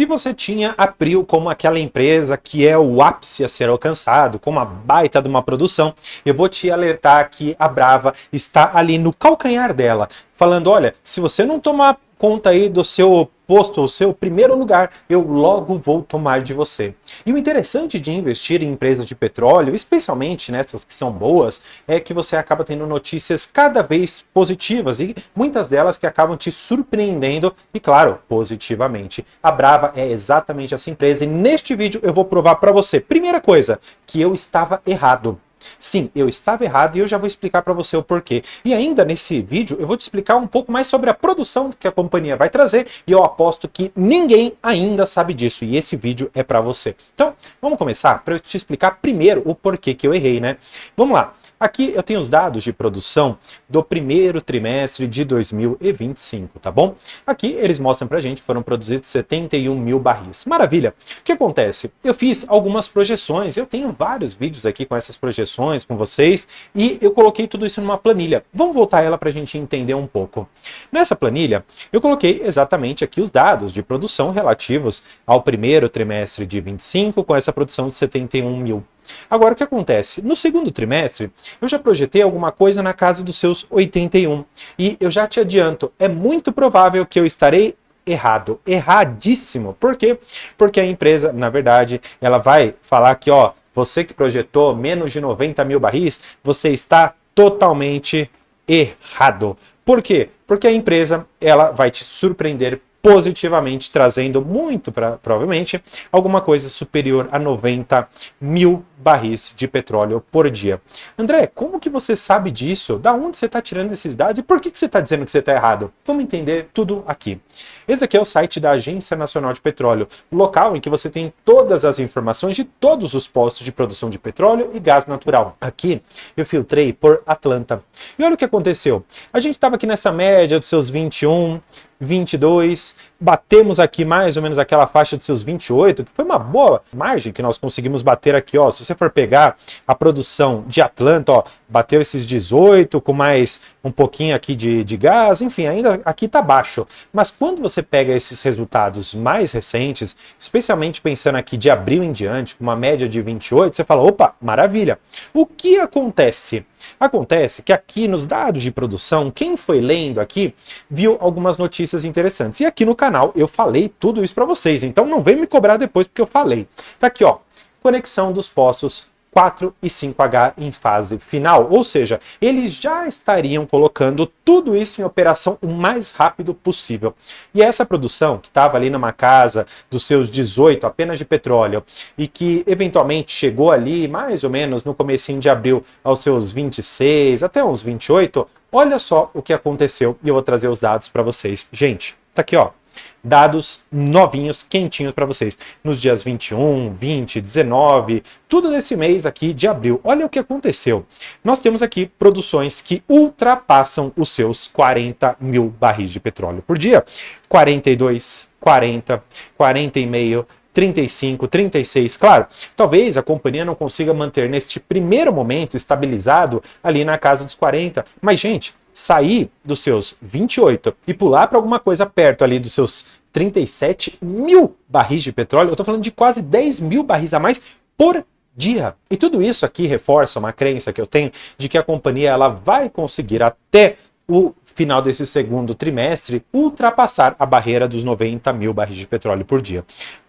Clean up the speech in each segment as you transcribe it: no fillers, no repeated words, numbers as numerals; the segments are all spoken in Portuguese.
e você tinha a Prio como aquela empresa que é o ápice a ser alcançado, com uma baita de uma produção, eu vou te alertar que a Brava está ali no calcanhar dela, falando, olha, se você não tomar conta aí do seu posto, o seu primeiro lugar, eu logo vou tomar de você. E o interessante de investir em empresas de petróleo, especialmente nessas que são boas, é que você acaba tendo notícias cada vez positivas e muitas delas que acabam te surpreendendo e, claro, positivamente. A Brava é exatamente essa empresa e neste vídeo eu vou provar para você, primeira coisa, que eu estava errado. Sim, eu estava errado e eu já vou explicar para você o porquê. E ainda nesse vídeo eu vou te explicar um pouco mais sobre a produção que a companhia vai trazer e eu aposto que ninguém ainda sabe disso e esse vídeo é para você. Então, vamos começar para eu te explicar primeiro o porquê que eu errei, né? Vamos lá. Aqui eu tenho os dados de produção do primeiro trimestre de 2025, tá bom? Aqui eles mostram pra gente que foram produzidos 71 mil barris. Maravilha! O que acontece? Eu fiz algumas projeções, eu tenho vários vídeos aqui com essas projeções com vocês e eu coloquei tudo isso numa planilha. Vamos voltar ela pra gente entender um pouco. Nessa planilha, eu coloquei exatamente aqui os dados de produção relativos ao primeiro trimestre de 25 com essa produção de 71 mil. Agora, o que acontece? No segundo trimestre, eu já projetei alguma coisa na casa dos seus 81. E eu já te adianto, é muito provável que eu estarei errado, erradíssimo. Por quê? Porque a empresa, na verdade, ela vai falar que, ó, você que projetou menos de 90 mil barris, você está totalmente errado. Por quê? Porque a empresa, ela vai te surpreender positivamente, trazendo muito, provavelmente, alguma coisa superior a 90 mil barris de petróleo por dia. André, como que você sabe disso? Da onde você está tirando esses dados? E por que você está dizendo que você está errado? Vamos entender tudo aqui. Esse aqui é o site da Agência Nacional de Petróleo, local em que você tem todas as informações de todos os postos de produção de petróleo e gás natural. Aqui eu filtrei por Atlanta. E olha o que aconteceu. A gente estava aqui nessa média dos seus 21, 22, batemos aqui mais ou menos aquela faixa dos seus 28, que foi uma boa margem que nós conseguimos bater aqui, ó. Se você for pegar a produção de Atlanta, ó, bateu esses 18 com mais um pouquinho aqui de gás, enfim, ainda aqui tá baixo. Mas quando você pega esses resultados mais recentes, especialmente pensando aqui de abril em diante, com uma média de 28, você fala, opa, maravilha. O que acontece? Acontece que aqui nos dados de produção, quem foi lendo aqui, viu algumas notícias interessantes. E aqui no canal eu falei tudo isso para vocês, então não vem me cobrar depois porque eu falei. Tá aqui, ó, conexão dos postos 4 e 5H em fase final, ou seja, eles já estariam colocando tudo isso em operação o mais rápido possível. E essa produção, que estava ali numa casa dos seus 18 apenas de petróleo, e que eventualmente chegou ali mais ou menos no comecinho de abril aos seus 26, até uns 28, olha só o que aconteceu, e eu vou trazer os dados para vocês. Gente, tá aqui, ó. Dados novinhos, quentinhos para vocês, nos dias 21, 20, 19, tudo nesse mês aqui de abril. Olha o que aconteceu. Nós temos aqui produções que ultrapassam os seus 40 mil barris de petróleo por dia. 42, 40, 40,5, 35, 36, claro, talvez a companhia não consiga manter neste primeiro momento estabilizado ali na casa dos 40, mas gente, sair dos seus 28 e pular para alguma coisa perto ali dos seus 37 mil barris de petróleo, eu estou falando de quase 10 mil barris a mais por dia. E tudo isso aqui reforça uma crença que eu tenho de que a companhia ela vai conseguir até o final desse segundo trimestre ultrapassar a barreira dos 90 mil barris de petróleo por dia.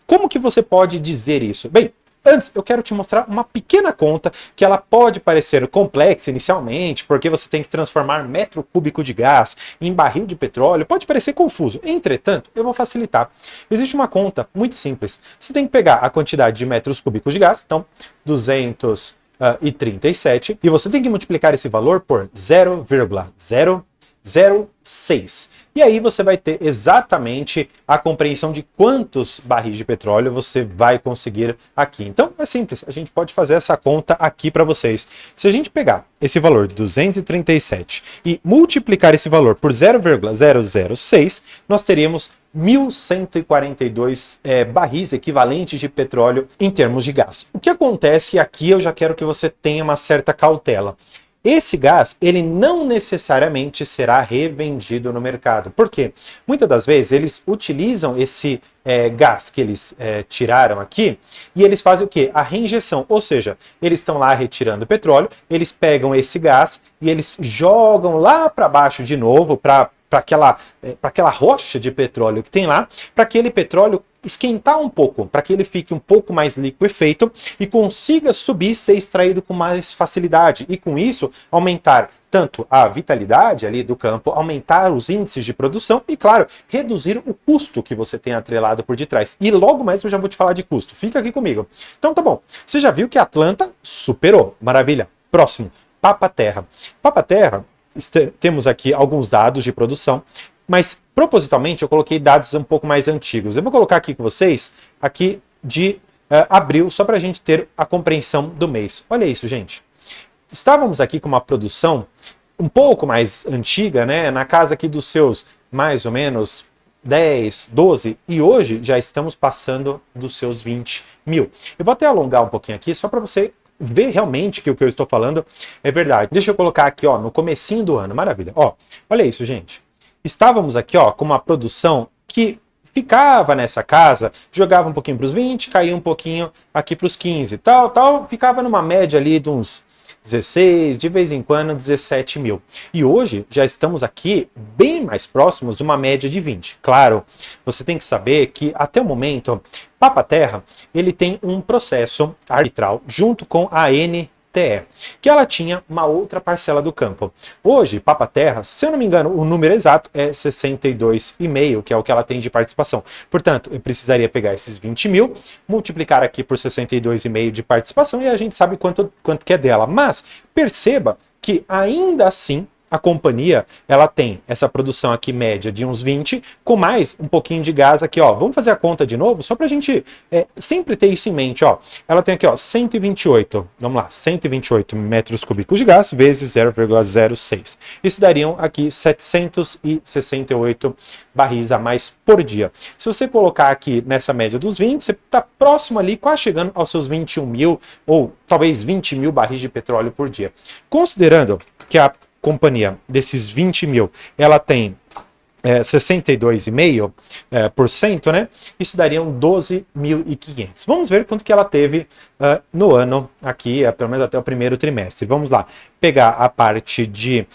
Como que você pode dizer isso? Bem, antes, eu quero te mostrar uma pequena conta que ela pode parecer complexa inicialmente, porque você tem que transformar metro cúbico de gás em barril de petróleo, pode parecer confuso. Entretanto, eu vou facilitar. Existe uma conta muito simples. Você tem que pegar a quantidade de metros cúbicos de gás, então 237, e você tem que multiplicar esse valor por 0,006. E aí você vai ter exatamente a compreensão de quantos barris de petróleo você vai conseguir aqui. Então é simples, a gente pode fazer essa conta aqui para vocês. Se a gente pegar esse valor de 237 e multiplicar esse valor por 0,006, nós teríamos 1.142 barris equivalentes de petróleo em termos de gás. O que acontece, e aqui eu já quero que você tenha uma certa cautela. esse gás, ele não necessariamente será revendido no mercado. Por quê? Muitas das vezes eles utilizam esse gás que eles tiraram aqui e eles fazem o quê? A reinjeção, ou seja, eles estão lá retirando petróleo, eles pegam esse gás e eles jogam lá para baixo de novo, para aquela rocha de petróleo que tem lá, para aquele petróleo esquentar um pouco, para que ele fique um pouco mais liquefeito e consiga subir, ser extraído com mais facilidade e com isso aumentar tanto a vitalidade ali do campo, aumentar os índices de produção e, claro, reduzir o custo que você tem atrelado por detrás. E logo mais eu já vou te falar de custo. Fica aqui comigo. Então tá bom. Você já viu que a Atlanta superou. Maravilha. Próximo. Papa-Terra. Papa-Terra, temos aqui alguns dados de produção, mas propositalmente eu coloquei dados um pouco mais antigos. Eu vou colocar aqui com vocês, aqui de abril, só para a gente ter a compreensão do mês. Olha isso, gente. Estávamos aqui com uma produção um pouco mais antiga, né, na casa aqui dos seus mais ou menos 10, 12, e hoje já estamos passando dos seus 20 mil. Eu vou até alongar um pouquinho aqui, só para você ver realmente que o que eu estou falando é verdade. Deixa eu colocar aqui, ó, no comecinho do ano, maravilha. Ó, olha isso, gente. Estávamos aqui, ó, com uma produção que ficava nessa casa, jogava um pouquinho para os 20, caía um pouquinho aqui para os 15, tal, ficava numa média ali de uns 16, de vez em quando 17 mil. E hoje já estamos aqui bem mais próximos de uma média de 20. Claro, você tem que saber que até o momento, Papa-Terra, ele tem um processo arbitral junto com a ANTE, que ela tinha uma outra parcela do campo. Hoje, Papa-Terra, se eu não me engano, o número exato é 62,5, que é o que ela tem de participação. Portanto, eu precisaria pegar esses 20 mil, multiplicar aqui por 62,5 de participação e a gente sabe quanto que é dela. Mas perceba que ainda assim a companhia, ela tem essa produção aqui média de uns 20, com mais um pouquinho de gás aqui, ó. Vamos fazer a conta de novo, só pra gente sempre ter isso em mente, ó. Ela tem aqui, ó, 128, vamos lá, 128 metros cúbicos de gás vezes 0,06. Isso dariam aqui 768 barris a mais por dia. Se você colocar aqui nessa média dos 20, você está próximo ali, quase chegando aos seus 21 mil, ou talvez 20 mil barris de petróleo por dia. Considerando que a companhia desses 20 mil, ela tem 62,5%, né? Isso daria 12.500. Vamos ver quanto que ela teve no ano aqui, pelo menos até o primeiro trimestre. Vamos lá, pegar a parte de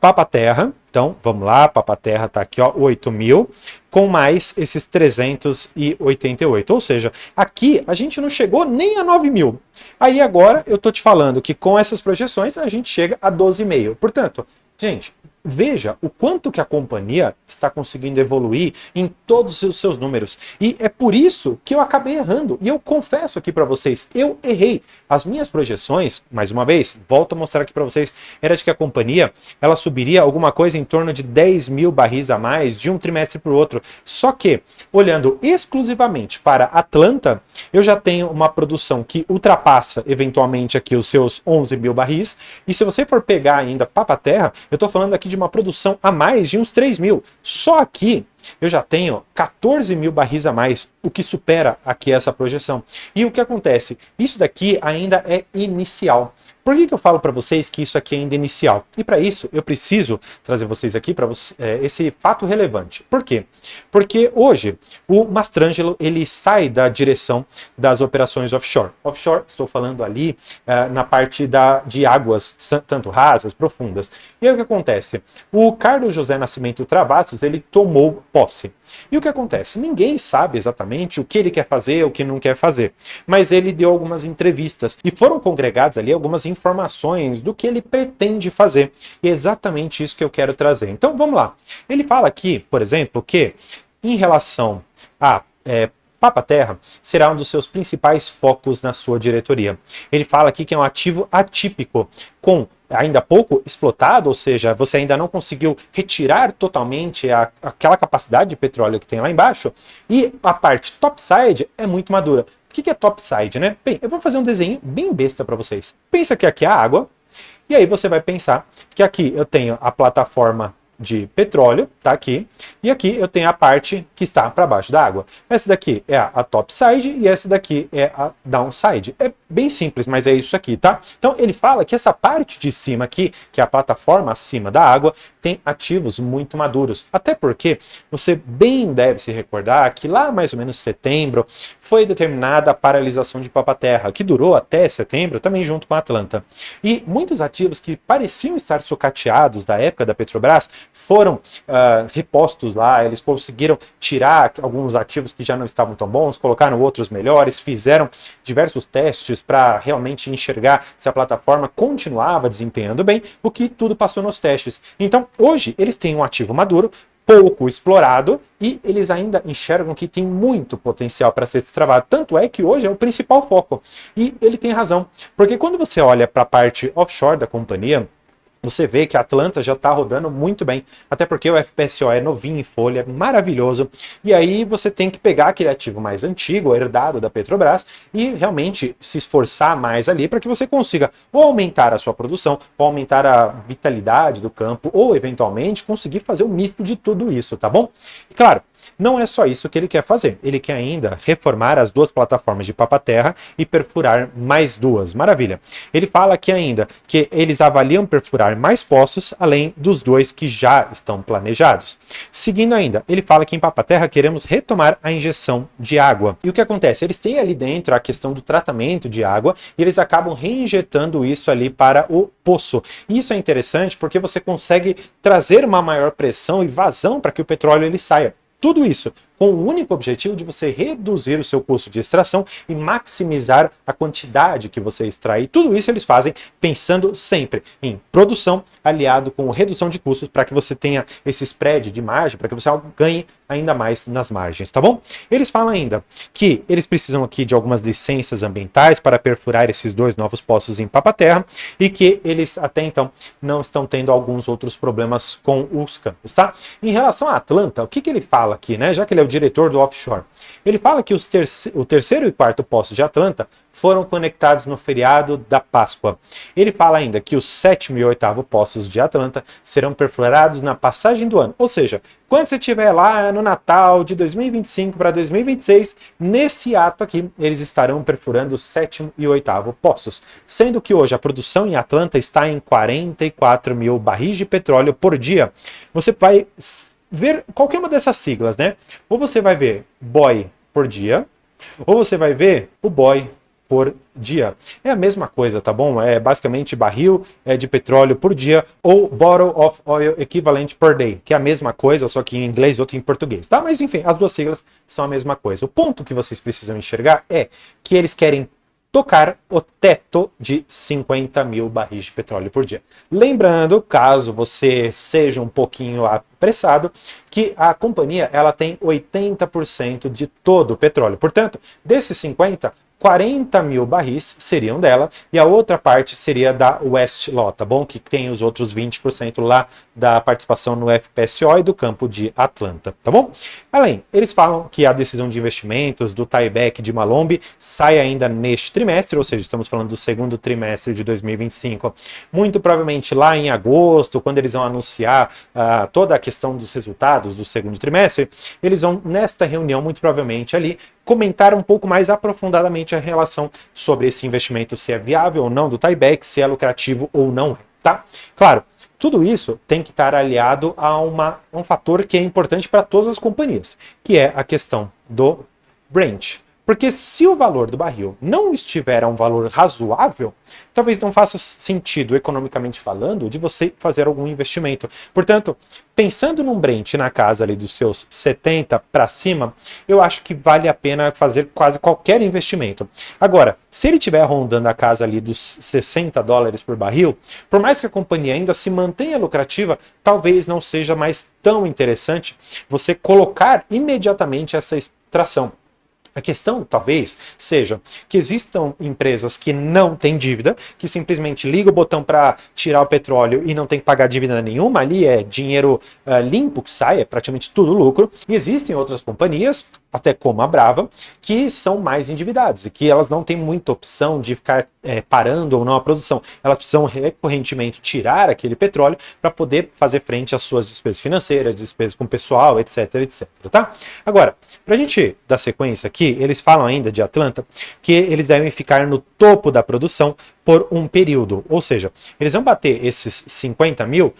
Papa-Terra. Então, vamos lá, Papa-Terra está aqui, ó, 8 mil, com mais esses 388. Ou seja, aqui a gente não chegou nem a 9 mil. Aí agora eu tô te falando que com essas projeções a gente chega a 12,5. Portanto, gente, veja o quanto que a companhia está conseguindo evoluir em todos os seus números. E é por isso que eu acabei errando. E eu confesso aqui para vocês, eu errei. As minhas projeções, mais uma vez, volto a mostrar aqui para vocês, era de que a companhia, ela subiria alguma coisa em torno de 10 mil barris a mais de um trimestre para o outro. Só que, olhando exclusivamente para Atlanta, eu já tenho uma produção que ultrapassa eventualmente aqui os seus 11 mil barris. E se você for pegar ainda Papa-Terra, eu estou falando aqui de uma produção a mais de uns 3 mil. Só aqui eu já tenho 14 mil barris a mais, o que supera aqui essa projeção. E o que acontece? Isso daqui ainda é inicial. Por que eu falo para vocês que isso aqui é ainda inicial? E para isso eu preciso trazer vocês aqui para esse fato relevante. Por quê? Porque hoje o Mastrangelo ele sai da direção das operações offshore. Offshore, estou falando ali na parte de águas tanto rasas, profundas. E aí o que acontece? O Carlos José Nascimento Travassos, ele tomou posse. E o que acontece? Ninguém sabe exatamente o que ele quer fazer, o que não quer fazer. Mas ele deu algumas entrevistas e foram congregadas ali algumas informações do que ele pretende fazer. E é exatamente isso que eu quero trazer. Então vamos lá. Ele fala aqui, por exemplo, que em relação a Papa-Terra será um dos seus principais focos na sua diretoria. Ele fala aqui que é um ativo atípico, com ainda pouco explotado, ou seja, você ainda não conseguiu retirar totalmente aquela capacidade de petróleo que tem lá embaixo, e a parte topside é muito madura. O que é topside, né? Bem, eu vou fazer um desenho bem besta para vocês. Pensa que aqui é a água, e aí você vai pensar que aqui eu tenho a plataforma de petróleo, tá aqui, e aqui eu tenho a parte que está para baixo da água. Essa daqui é a topside e essa daqui é a downside. É bem simples, mas é isso aqui, tá? Então ele fala que essa parte de cima aqui, que é a plataforma acima da água, tem ativos muito maduros. Até porque você bem deve se recordar que lá mais ou menos setembro foi determinada a paralisação de Papa-Terra, que durou até setembro, também junto com a Atlanta. E muitos ativos que pareciam estar sucateados da época da Petrobras foram repostos lá, eles conseguiram tirar alguns ativos que já não estavam tão bons, colocaram outros melhores, fizeram diversos testes para realmente enxergar se a plataforma continuava desempenhando bem, o que tudo passou nos testes. Então, hoje, eles têm um ativo maduro, pouco explorado, e eles ainda enxergam que tem muito potencial para ser destravado. Tanto é que hoje é o principal foco. E ele tem razão, porque quando você olha para a parte offshore da companhia, você vê que a Atlanta já está rodando muito bem, até porque o FPSO é novinho em folha, maravilhoso, e aí você tem que pegar aquele ativo mais antigo, herdado da Petrobras, e realmente se esforçar mais ali para que você consiga ou aumentar a sua produção, ou aumentar a vitalidade do campo, ou eventualmente conseguir fazer um misto de tudo isso, tá bom? E claro, não é só isso que ele quer fazer. Ele quer ainda reformar as duas plataformas de Papa-Terra e perfurar mais duas. Maravilha. Ele fala aqui ainda que eles avaliam perfurar mais poços, além dos dois que já estão planejados. Seguindo ainda, ele fala que em Papa-Terra queremos retomar a injeção de água. E o que acontece? Eles têm ali dentro a questão do tratamento de água e eles acabam reinjetando isso ali para o poço. E isso é interessante porque você consegue trazer uma maior pressão e vazão para que o petróleo ele saia. Tudo isso com o único objetivo de você reduzir o seu custo de extração e maximizar a quantidade que você extrai. E tudo isso eles fazem pensando sempre em produção aliado com redução de custos para que você tenha esse spread de margem, para que você ganhe ainda mais nas margens, tá bom? Eles falam ainda que eles precisam aqui de algumas licenças ambientais para perfurar esses dois novos poços em Papa-Terra e que eles até então não estão tendo alguns outros problemas com os campos, tá? Em relação à Atlanta, o que ele fala aqui, né? Já que ele é o diretor do offshore, ele fala que o terceiro e quarto poço de Atlanta foram conectados no feriado da Páscoa. Ele fala ainda que os sétimo e oitavo poços de Atlanta serão perfurados na passagem do ano, ou seja, quando você estiver lá no Natal de 2025 para 2026, nesse ato aqui, eles estarão perfurando o sétimo e oitavo poços, sendo que hoje a produção em Atlanta está em 44 mil barris de petróleo por dia. Você vai ver qualquer uma dessas siglas, né? Ou você vai ver BOE por dia, ou você vai ver o BOE por dia. É a mesma coisa, tá bom? É basicamente barril de petróleo por dia ou bottle of oil equivalent per day, que é a mesma coisa, só que em inglês e outro em português, tá? Mas enfim, as duas siglas são a mesma coisa. O ponto que vocês precisam enxergar é que eles querem tocar o teto de 50 mil barris de petróleo por dia. Lembrando, caso você seja um pouquinho apressado, que a companhia ela tem 80% de todo o petróleo. Portanto, desses 50, 40 mil barris seriam dela e a outra parte seria da Westlaw, tá bom? Que tem os outros 20% lá da participação no FPSO e do campo de Atlanta, tá bom? Além, eles falam que a decisão de investimentos do tieback de Malombe sai ainda neste trimestre, ou seja, estamos falando do segundo trimestre de 2025. Muito provavelmente lá em agosto, quando eles vão anunciar toda a questão dos resultados do segundo trimestre, eles vão, nesta reunião, muito provavelmente ali, comentar um pouco mais aprofundadamente a relação sobre esse investimento, se é viável ou não do tieback, se é lucrativo ou não é, tá? Claro, tudo isso tem que estar aliado a um fator que é importante para todas as companhias, que é a questão do Brent. Porque se o valor do barril não estiver a um valor razoável, talvez não faça sentido, economicamente falando, de você fazer algum investimento. Portanto, pensando num Brent na casa ali dos seus 70 para cima, eu acho que vale a pena fazer quase qualquer investimento. Agora, se ele estiver rondando a casa ali dos 60 dólares por barril, por mais que a companhia ainda se mantenha lucrativa, talvez não seja mais tão interessante você colocar imediatamente essa extração. A questão, talvez, seja que existam empresas que não têm dívida, que simplesmente ligam o botão para tirar o petróleo e não tem que pagar dívida nenhuma, ali é dinheiro limpo que sai, é praticamente tudo lucro. E existem outras companhias, até como a Brava, que são mais endividadas e que elas não têm muita opção de ficar parando ou não a produção. Elas precisam recorrentemente tirar aquele petróleo para poder fazer frente às suas despesas financeiras, despesas com pessoal, etc, etc, tá? Agora, para a gente dar sequência aqui, eles falam ainda de Atlanta que eles devem ficar no topo da produção por um período, ou seja, eles vão bater esses 50 mil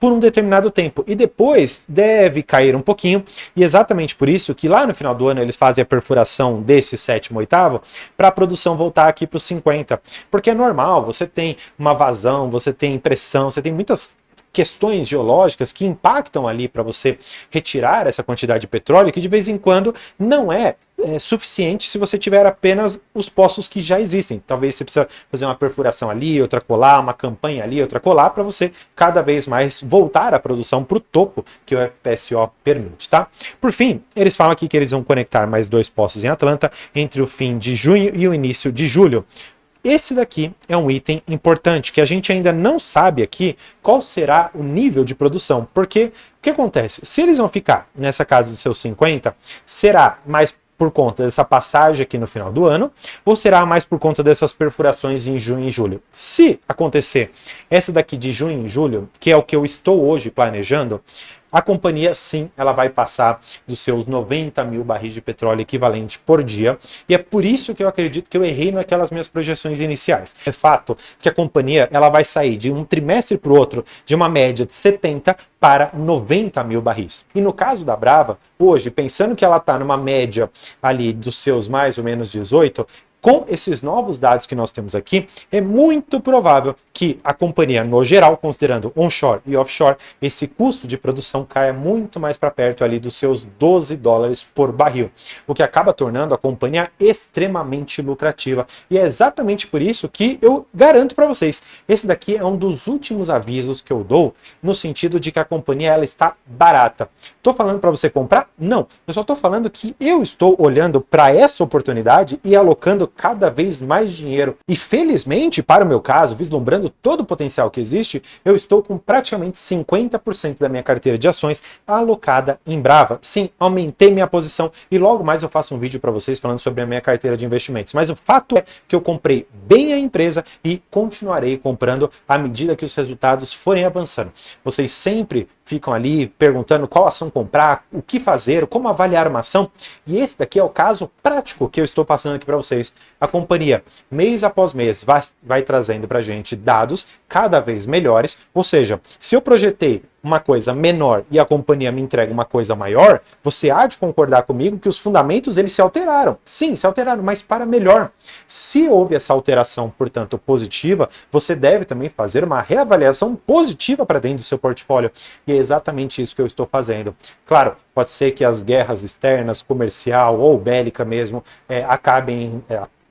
por um determinado tempo e depois deve cair um pouquinho, e exatamente por isso que lá no final do ano eles fazem a perfuração desse sétimo, oitavo, para a produção voltar aqui para os 50, porque é normal, você tem uma vazão, você tem pressão, você tem muitas questões geológicas que impactam ali para você retirar essa quantidade de petróleo, que de vez em quando não é suficiente se você tiver apenas os poços que já existem. Talvez você precisa fazer uma perfuração ali, outra colar, uma campanha ali, outra colar, para você cada vez mais voltar a produção para o topo que o FPSO permite, tá? Por fim, eles falam aqui que eles vão conectar mais 2 poços em Atlanta entre o fim de junho e o início de julho. Esse daqui é um item importante, que a gente ainda não sabe aqui qual será o nível de produção, porque o que acontece? Se eles vão ficar nessa casa dos seus 50, será mais por conta dessa passagem aqui no final do ano, ou será mais por conta dessas perfurações em junho e julho? Se acontecer essa daqui de junho e julho, que é o que eu estou hoje planejando, a companhia, sim, ela vai passar dos seus 90 mil barris de petróleo equivalente por dia, e é por isso que eu acredito que eu errei naquelas minhas projeções iniciais. É fato que a companhia ela vai sair de um trimestre para o outro de uma média de 70 para 90 mil barris. E no caso da Brava, hoje, pensando que ela está numa média ali dos seus mais ou menos 18, com esses novos dados que nós temos aqui, é muito provável que a companhia, no geral, considerando onshore e offshore, esse custo de produção caia muito mais para perto ali dos seus 12 dólares por barril, o que acaba tornando a companhia extremamente lucrativa. E é exatamente por isso que eu garanto para vocês, esse daqui é um dos últimos avisos que eu dou, no sentido de que a companhia ela está barata. Estou falando para você comprar? Não. Eu só estou falando que eu estou olhando para essa oportunidade e alocando cada vez mais dinheiro. E felizmente, para o meu caso, vislumbrando todo o potencial que existe, eu estou com praticamente 50% da minha carteira de ações alocada em Brava. Sim, aumentei minha posição e logo mais eu faço um vídeo para vocês falando sobre a minha carteira de investimentos. Mas o fato é que eu comprei bem a empresa e continuarei comprando à medida que os resultados forem avançando. Vocês sempre ficam ali perguntando qual ação comprar, o que fazer, como avaliar uma ação. E esse daqui é o caso prático que eu estou passando aqui para vocês. A companhia, mês após mês, vai trazendo para a gente dados cada vez melhores. Ou seja, se eu projetei uma coisa menor e a companhia me entrega uma coisa maior, você há de concordar comigo que os fundamentos eles se alteraram. Sim, se alteraram, mas para melhor. Se houve essa alteração, portanto, positiva, você deve também fazer uma reavaliação positiva para dentro do seu portfólio. E é exatamente isso que eu estou fazendo. Claro, pode ser que as guerras externas, comercial ou bélica mesmo, acabem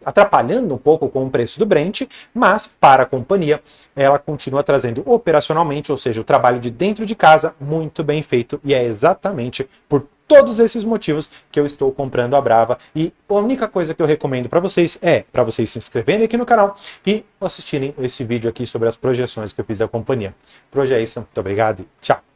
atrapalhando um pouco com o preço do Brent, mas para a companhia ela continua trazendo operacionalmente, ou seja, o trabalho de dentro de casa muito bem feito, e é exatamente por todos esses motivos que eu estou comprando a Brava. E a única coisa que eu recomendo para vocês é para vocês se inscreverem aqui no canal e assistirem esse vídeo aqui sobre as projeções que eu fiz da companhia. Por hoje é isso, muito obrigado e tchau!